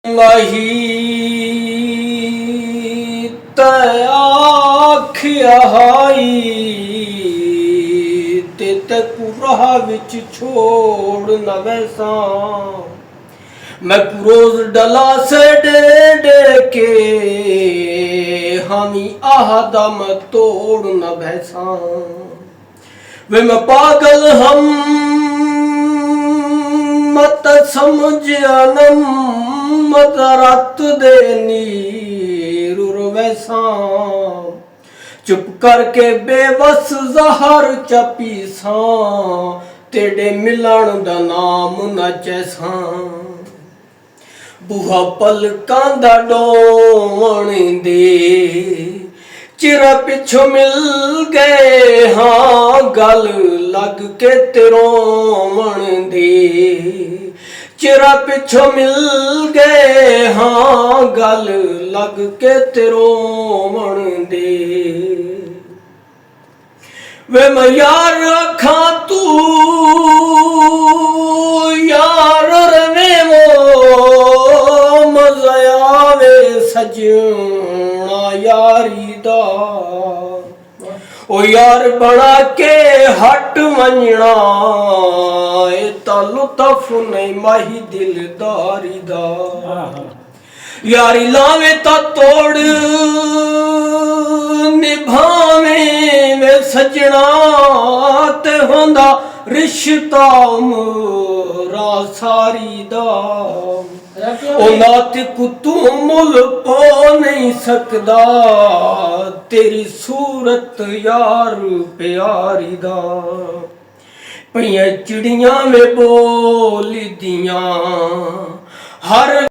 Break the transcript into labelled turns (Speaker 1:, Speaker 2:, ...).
Speaker 1: नहीं आखिया ते राह विच छोड़ न वैसा मैं रोज डला से डे के हामी आहदा मैं तोड़ न भैसा वे मैं पागल हम मत समझ अनम मत रत दे नीर वैसा चुप करके बेबस जहर चपी सा तेरे मिलन दा नाम न जैसा बूहा पलकां दा डोण दे चिर पिछो मिल गए हाँ गल लग के तिरोमण दे चिरा पिछो मिल गए हाँ गल लग के तिरोमण दे वे मैं यार रखा तू यार रवे वो मजा आवे सजना यारी दा ओ यार बना के हट वंजना लुत्फ नहीं माही दिलदारी दा यारी लावे ता तोड़ निभावे वे सजना ते होंदा रिश्ता उमरा सारी दा ओ नात कुतू मुल पो नहीं सकदा तेरी सूरत यार प्यारी दा पईयां चिड़ियां वे बोल दियां हर